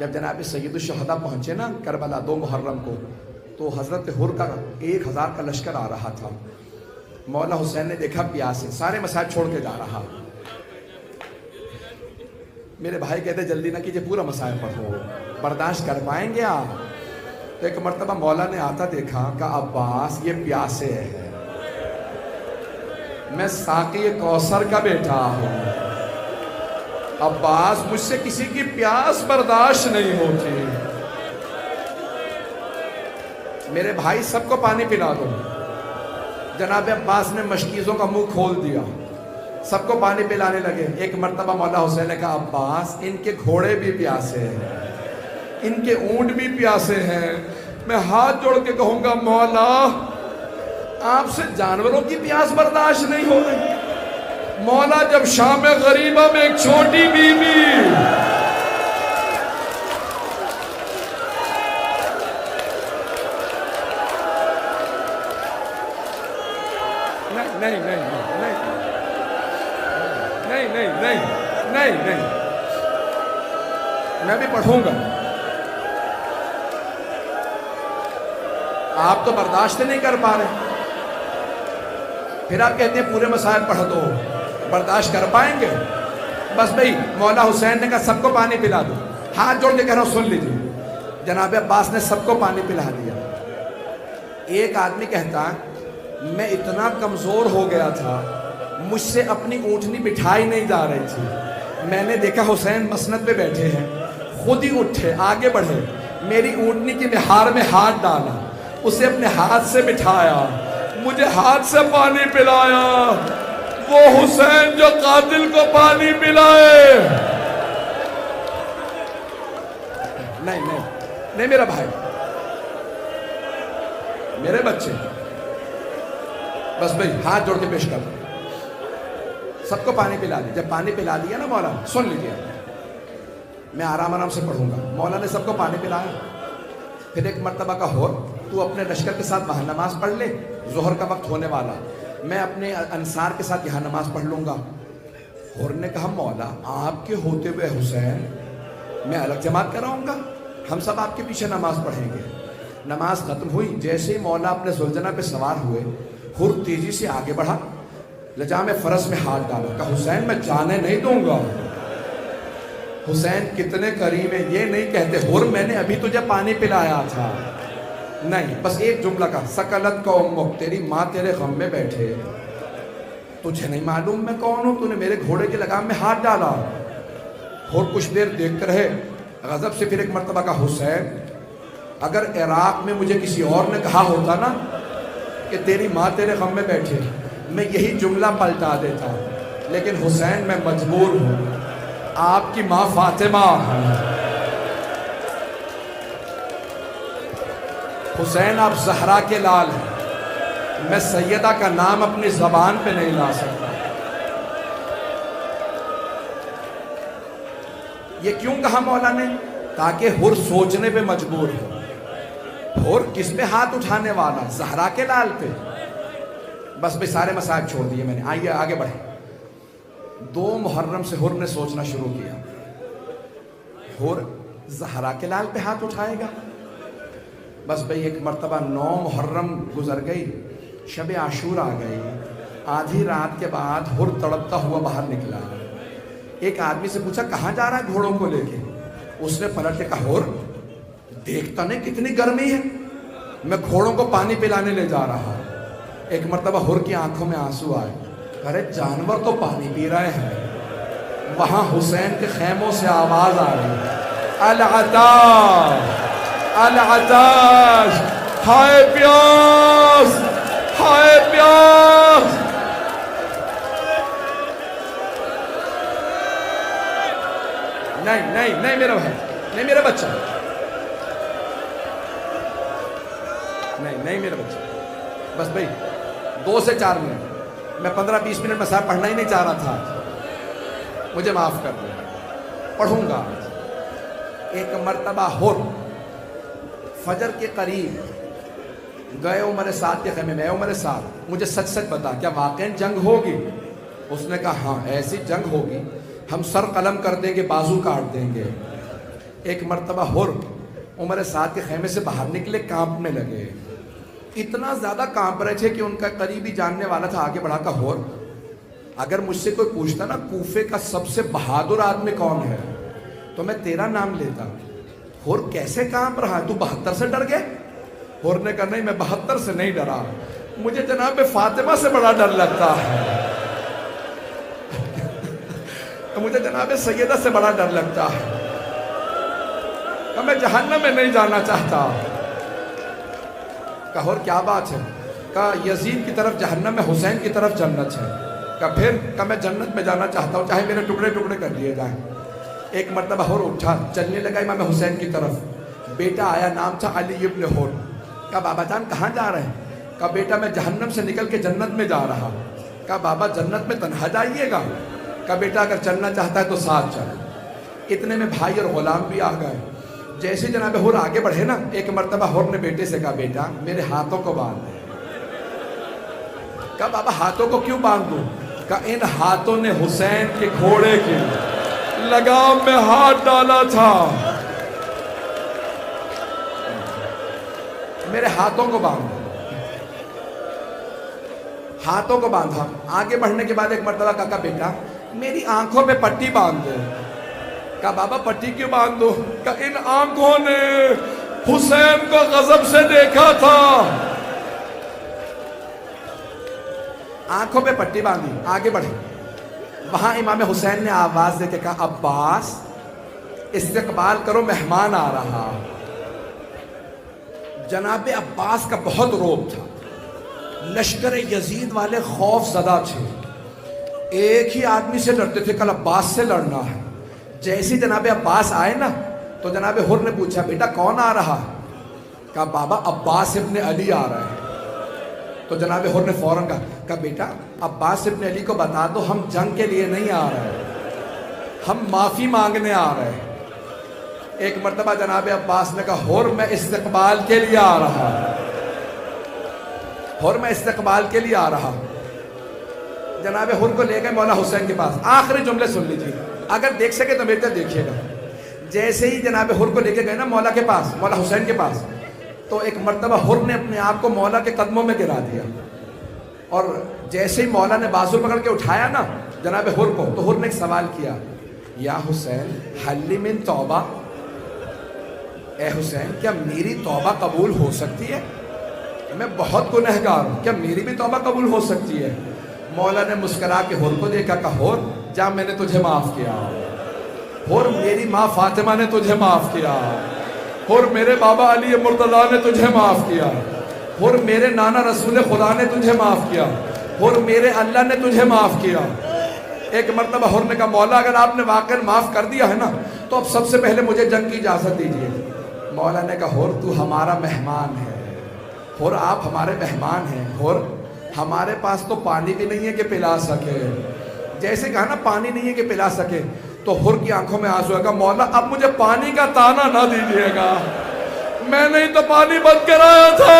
جب جناب سید الشہداء پہنچے نا کربلا 2 محرم کو، تو حضرت حر کا 1000 کا لشکر آ رہا تھا۔ مولا حسین نے دیکھا پیاس ہے، سارے مسائل چھوڑ کے جا رہا۔ میرے بھائی کہتے جلدی نہ کیجئے، پورا مسائل پڑھو، برداشت کر پائیں گے آپ؟ تو ایک مرتبہ مولا نے آتا دیکھا کہ عباس یہ پیاسے ہے، میں ساقی کوثر کا بیٹا ہوں، عباس مجھ سے کسی کی پیاس برداشت نہیں ہوتی، میرے بھائی سب کو پانی پلا دو۔ جناب عباس نے مشکیزوں کا منہ کھول دیا، سب کو پانی پلانے لگے۔ ایک مرتبہ مولا حسین نے کہا عباس ان کے گھوڑے بھی پیاسے ہیں، ان کے اونٹ بھی پیاسے ہیں، میں ہاتھ جوڑ کے کہوں گا مولا آپ سے جانوروں کی پیاس برداشت نہیں ہو رہی۔ مولا جب شام غریبہ میں ایک چھوٹی بی بی نہیں نہیں نہیں نہیں نہیں نہیں نہیں، میں بھی پڑھوں گا، آپ تو برداشت نہیں کر پا رہے، پھر آپ کہتے ہیں پورے مسائل پڑھ دو، برداشت کر پائیں گے؟ بس بھئی مولا حسین نے کہا سب کو پانی پلا دو، ہاتھ جوڑ کے کہہ رہا ہوں سن لیجیے۔ جناب عباس نے سب کو پانی پلا دیا۔ ایک آدمی کہتا میں اتنا کمزور ہو گیا تھا، مجھ سے اپنی اونٹنی بٹھائی نہیں جا رہی تھی، میں نے دیکھا حسین مسند پہ بیٹھے ہیں، خود ہی اٹھے آگے بڑھے، میری اونٹنی کی مہار میں ہاتھ ڈالا، اسے اپنے ہاتھ سے بٹھایا، مجھے ہاتھ سے پانی پلایا، وہ حسین جو قاتل کو پانی پلائے۔ نہیں نہیں نہیں میرا بھائی، میرے بچے، بس بھئی ہاتھ جوڑ کے پیش کر دو، سب کو پانی پلا دیا۔ جب پانی پلا دیا نا مولا، سن لیجیے میں آرام سے پڑھوں گا۔ مولا نے سب کو پانی پلایا، پھر ایک مرتبہ کا ہور تو اپنے لشکر کے ساتھ وہاں نماز پڑھ لے، ظہر کا وقت ہونے والا، میں اپنے انصار کے ساتھ یہاں نماز پڑھ لوں گا۔ ہور نے کہا مولا آپ کے ہوتے ہوئے حسین میں الگ جماعت کراؤں گا، ہم سب آپ کے پیچھے نماز پڑھیں گے۔ نماز ختم ہوئی، جیسے ہی مولا اپنے زلجنہ پہ سوار ہوئے، ہر تیزی سے آگے بڑھا، لجام فرس میں ہاتھ ڈالا، کہا حسین میں جانے نہیں دوں گا۔ حسین کتنے کریم ہیں، یہ نہیں کہتے ہر میں نے ابھی تجھے پانی پلایا تھا، نہیں، بس ایک جملہ کا سکلت کا امک، تیری ماں تیرے غم میں بیٹھے، تجھے نہیں معلوم میں کون ہوں، تو نے میرے گھوڑے کے لگام میں ہاتھ ڈالا۔ اور کچھ دیر دیکھتے رہے، غضب سے پھر ایک مرتبہ کا حسین اگر عراق میں مجھے کسی اور نے کہا ہوتا نا کہ تیری ماں تیرے غم میں بیٹھے، میں یہی جملہ پلٹا دیتا، لیکن حسین میں مجبور ہوں، آپ کی ماں فاطمہ حسین آپ زہرا کے لال ہیں، میں سیدہ کا نام اپنی زبان پہ نہیں لا سکتا۔ یہ کیوں کہا مولا نے؟ تاکہ ہر سوچنے پہ مجبور ہو، ہر کس پہ ہاتھ اٹھانے والا؟ زہرا کے لال پہ۔ بس بھی سارے مسائل چھوڑ دیے میں نے، آئیے آگے بڑھیں۔ 2 محرم سے ہر نے سوچنا شروع کیا، ہر زہرا کے لال پہ ہاتھ اٹھائے گا؟ بس بھئی ایک مرتبہ 9 محرم گزر گئی، شب عاشور آ گئی، آدھی رات کے بعد ہر تڑپتا ہوا باہر نکلا۔ ایک آدمی سے پوچھا کہاں جا رہا ہے گھوڑوں کو لے کے؟ اس نے پلٹ کے کہا ہر دیکھتا نہیں کتنی گرمی ہے، میں گھوڑوں کو پانی پلانے لے جا رہا۔ ایک مرتبہ ہر کی آنکھوں میں آنسو آئے، ارے جانور تو پانی پی رہے ہیں۔ وہاں حسین کے خیموں سے آواز آ رہی، العطاش العطاش، ہائے پیاس ہائے پیاس۔ نہیں نہیں نہیں میرا بھائی، نہیں میرا بچہ، نہیں نہیں میرا بچہ، بس بھئی 2 سے 4 منٹ، میں 15-20 منٹ مسائل پڑھنا ہی نہیں چاہ رہا تھا، مجھے معاف کر دیں، پڑھوں گا۔ ایک مرتبہ ہر فجر کے قریب گئے عمر سعد کے خیمے میں، عمر سعد مجھے سچ سچ بتا کیا واقعاً جنگ ہوگی؟ اس نے کہا ہاں ایسی جنگ ہوگی، ہم سر قلم کر دیں گے، بازو کاٹ دیں گے۔ ایک مرتبہ ہور عمر سعد کے خیمے سے باہر نکلے، کانپنے لگے، اتنا زیادہ کانپ رہے تھے کہ ان کا قریبی جاننے والا تھا، آگے بڑھا کہا ہور اگر مجھ سے کوئی پوچھتا نا کوفے کا سب سے بہادر آدمی کون ہے تو میں تیرا نام لیتا۔ ہور کیسے کانپ رہا ہے، تو 72 سے ڈر گئے؟ ہور نے کہا نہیں، میں 72 سے نہیں ڈرا، مجھے جناب فاطمہ سے بڑا ڈر لگتا ہے، مجھے جناب سیدہ سے بڑا ڈر لگتا ہے، کہ میں جہنم میں نہیں جانا چاہتا۔ کہا اور کیا بات ہے؟ کہا یزید کی طرف جہنم میں، حسین کی طرف جنت ہے۔ کہا پھر؟ کہا میں جنت میں جانا چاہتا ہوں، چاہے میرے ٹکڑے ٹکڑے کر دیے جائیں۔ ایک مرتبہ ہور اٹھا، چلنے لگا امام حسین کی طرف، بیٹا آیا، نام تھا علی ابن ہور۔ کہا بابا جان کہاں جا رہے ہیں؟ کہا بیٹا میں جہنم سے نکل کے جنت میں جا رہا۔ کہا بابا جنت میں تنہا جائیے گا؟ کہا بیٹا اگر چلنا چاہتا ہے تو ساتھ چل۔ اتنے میں بھائی اور غلام بھی آ گئے۔ جیسے جناب ہور آگے بڑھے نا، ایک مرتبہ ہور نے بیٹے سے کہا بیٹا میرے ہاتھوں کو باندھ دے۔ کہا بابا ہاتھوں کو کیوں باندھ دوں؟ کہا ان ہاتھوں نے حسین کے گھوڑے کی لگام میں ہاتھ ڈالا تھا، میرے ہاتھوں کو باندھ دے۔ ہاتھوں کو باندھا۔ آگے بڑھنے کے بعد ایک مرتبہ کہا بیٹا میری آنکھوں پہ پٹی باندھ دے۔ کہا بابا پٹی کیوں باندھ دو؟ کہا ان آنکھوں نے حسین کو غضب سے دیکھا تھا۔ آنکھوں پہ پٹی باندھی، آگے بڑھے۔ وہاں امام حسین نے آواز دے کے کہا عباس استقبال کرو، مہمان آ رہا۔ جناب عباس کا بہت روب تھا، لشکر یزید والے خوف زدہ تھے، ایک ہی آدمی سے لڑتے تھے، کل عباس سے لڑنا ہے۔ جیسے جناب عباس آئے نا تو جناب ہور نے پوچھا بیٹا کون آ رہا؟ کہا بابا عباس ابن علی آ رہا ہے۔ تو جناب ہور نے فوراً کہا بیٹا عباس ابن علی کو بتا دو ہم جنگ کے لیے نہیں آ رہے، ہم معافی مانگنے آ رہے ہیں۔ ایک مرتبہ جناب عباس نے کہا ہور میں استقبال کے لیے آ رہا، ہور میں استقبال کے لیے آ رہا۔ جناب ہور کو لے گئے مولا حسین کے پاس۔ آخری جملے سن لیجیے، اگر دیکھ سکے تو میرے طرف دیکھیے گا۔ جیسے ہی جناب ہور کو لے کے گئے نا مولا کے پاس، مولا حسین کے پاس، تو ایک مرتبہ ہور نے اپنے آپ کو مولا کے قدموں میں گرا دیا، اور جیسے ہی مولا نے بازو پکڑ کے اٹھایا نا جناب ہور کو، تو ہور نے ایک سوال کیا، یا حسین حل من توبہ، اے حسین کیا میری توبہ قبول ہو سکتی ہے؟ میں بہت گنہگار ہوں، کیا میری بھی توبہ قبول ہو سکتی ہے؟ مولا نے مسکرا کے ہور کو دیکھا، کہا ہور جا میں نے تجھے معاف کیا، ہور میری ماں فاطمہ نے تجھے معاف کیا، ہور میرے بابا علی مرتضیٰ نے تجھے معاف کیا، ہور میرے نانا رسول خدا نے تجھے معاف کیا، ہور میرے اللہ نے تجھے معاف کیا۔ ایک مرتبہ ہور نے کہا مولا اگر آپ نے واقعا معاف کر دیا ہے نا تو اب سب سے پہلے مجھے جنگ کی اجازت دیجیے۔ مولا نے کہا ہور تو ہمارا مہمان ہے، ہور آپ ہمارے مہمان ہیں، ہور ہمارے پاس تو پانی بھی نہیں ہے کہ پلا سکے۔ جیسے کہا نا پانی نہیں ہے کہ پلا سکے، تو ہور کی آنکھوں میں آنسو ہے، کہا مولا اب مجھے پانی کا تانا نہ دیجیے گا، میں نے تو پانی بند کرایا تھا۔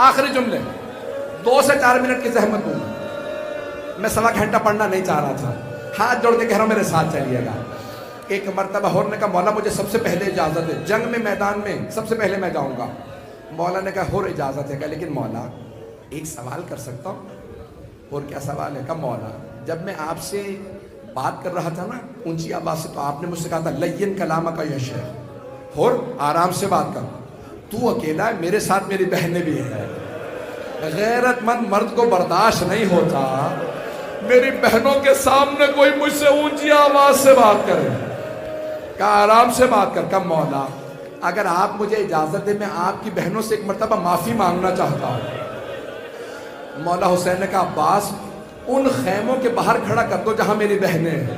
آخری جملے 2 سے 4 منٹ کی زحمت دوں، میں 1.25 گھنٹہ پڑھنا نہیں چاہ رہا تھا، ہاتھ جوڑ کے کہہ رہا ہوں میرے ساتھ چلیے گا۔ ایک مرتبہ ہور نے کہا مولا مجھے سب سے پہلے اجازت ہے، جنگ میں میدان میں سب سے پہلے میں جاؤں گا۔ مولا نے کہا ہور اجازت ہے، کہا لیکن مولا ایک سوال کر سکتا ہوں؟ ہور کیا سوال ہے؟ کہا مولا جب میں آپ سے بات کر رہا تھا نا اونچی آواز سے تو آپ نے مجھ سے کہا تھا لین کلامک یا شیخ، ہور آرام سے بات کر، تو اکیلا ہے، میرے ساتھ میری بہنیں بھی ہیں، غیرت مند مرد کو برداشت نہیں ہوتا میری بہنوں کے سامنے کوئی مجھ سے اونچی آواز سے بات کرے۔ کہا آرام سے بات کر۔ کہا مولا اگر آپ مجھے اجازت دیں میں آپ کی بہنوں سے ایک مرتبہ معافی مانگنا چاہتا ہوں۔ مولا حسین نے کہا عباس ان خیموں کے باہر کھڑا کر دو جہاں میری بہنیں ہیں۔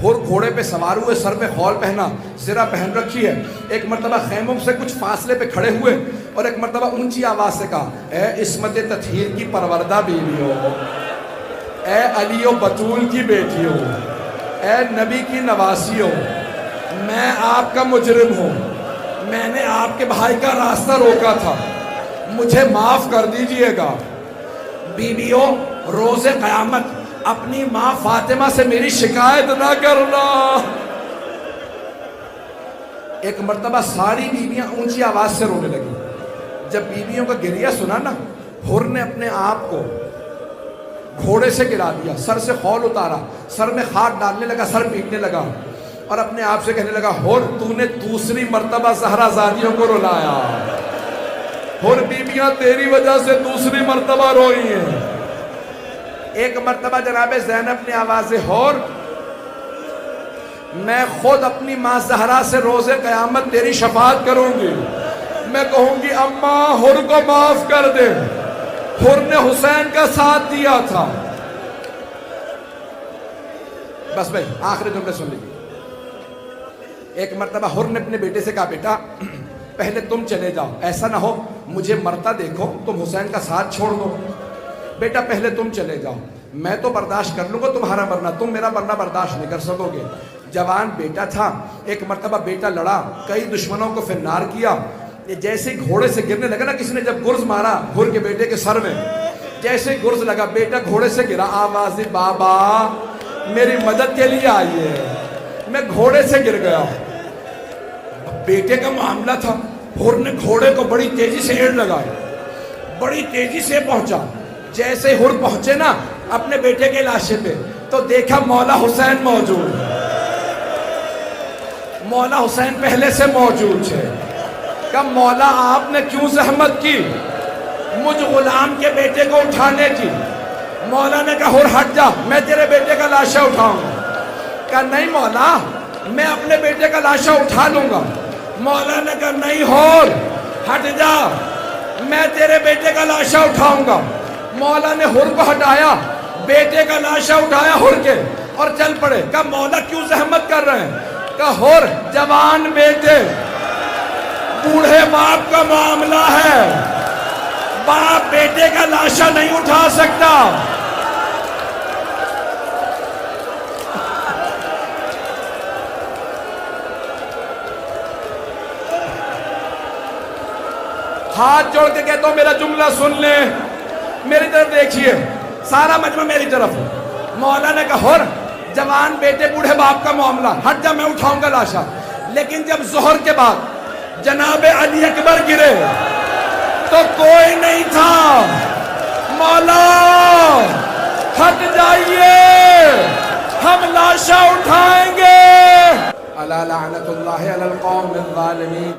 ہور گھوڑے پہ سوار ہوئے، سر پہ خول پہنا، زرہ پہن رکھی ہے، ایک مرتبہ خیموں سے کچھ فاصلے پہ کھڑے ہوئے اور ایک مرتبہ اونچی آواز سے کہا اے عصمت تطہیر کی پروردہ بیویوں، اے علی و بطول کی بیٹیوں، اے نبی کی نواسیوں، میں آپ کا مجرم ہوں، میں نے آپ کے بھائی کا راستہ روکا تھا، مجھے معاف کر دیجئے گا۔ بیویوں روز قیامت اپنی ماں فاطمہ سے میری شکایت نہ کرنا. ایک مرتبہ ساری بیویاں اونچی آواز سے رونے لگی. جب بیویوں کا گریہ سنا نا، حر نے اپنے آپ کو گھوڑے سے گرا دیا، سر سے خول اتارا، سر میں خاک ڈالنے لگا، سر پیٹنے لگا اور اپنے آپ سے کہنے لگا، حر تو نے دوسری مرتبہ زہرا زادیوں کو رلایا. حر بیویاں تیری وجہ سے دوسری مرتبہ روئی ہیں. ایک مرتبہ جناب زینب نے آواز حر، میں خود اپنی ماں زہرا سے روز قیامت تیری شفاعت کروں گی. میں کہوں گی اماں حر کو معاف کر دے، حر نے حسین کا ساتھ دیا تھا. بس بھائی آخری جملے سن لیجیے. ایک مرتبہ حر نے اپنے بیٹے سے کہا، بیٹا پہلے تم چلے جاؤ، ایسا نہ ہو مجھے مرتا دیکھو تم حسین کا ساتھ چھوڑ دو. بیٹا پہلے تم چلے جاؤ، میں تو برداشت کر لوں گا تمہارا مرنا، تم میرا مرنا برداشت نہیں کر سکو گے. جوان بیٹا تھا. ایک مرتبہ بیٹا لڑا، کئی دشمنوں کو فنار کیا. جیسے گھوڑے سے گرنے لگا نا، کسی نے جب گرز مارا حر کے بیٹے کے سر میں، جیسے گرز لگا بیٹا گھوڑے سے گرا. آواز بابا میری مدد کے لیے آئیے، میں گھوڑے سے گر گیا. بیٹے کا معاملہ تھا. حر نے گھوڑے کو بڑی تیزی سے ایڑ لگائی، بڑی تیزی سے پہنچا. جیسے حر پہنچے نا اپنے بیٹے کے لاشے پہ، تو دیکھا مولا حسین موجود. مولا حسین پہلے سے موجود ہے. کہ مولا آپ نے کیوں زحمت کی مجھ غلام کے بیٹے کو اٹھانے کی؟ مولا نے کہا حر ہٹ جا، میں تیرے بیٹے کا لاشا اٹھاؤں گا. کہا نہیں مولا، میں اپنے بیٹے کا لاشا اٹھا لوں گا. مولا نے کہا نہیں حر ہٹ جا، میں تیرے بیٹے کا لاشا اٹھاؤں گا. مولا نے حر کو ہٹایا، بیٹے کا لاشا اٹھایا حر کے اور چل پڑے. کہا مولا کیوں زحمت کر رہے ہیں؟ کہا حر جوان بیٹے، بوڑھے باپ کا معاملہ ہے، باپ بیٹے کا لاشا نہیں اٹھا سکتا. ہاتھ جوڑ کے کہتا ہوں میرا جملہ سن لیں، میری طرف دیکھیے، سارا مجمع میری طرف. مولا نے کہا حر جوان بیٹے بوڑھے باپ کا معاملہ، ہٹ جا میں اٹھاؤں گا لاشا. لیکن جب ظہر کے بعد جناب علی اکبر گرے تو کوئی نہیں تھا. مولا ہٹ جائیے، ہم لاشا اٹھائیں گے. الا لعنت اللہ علی القوم الظالمین.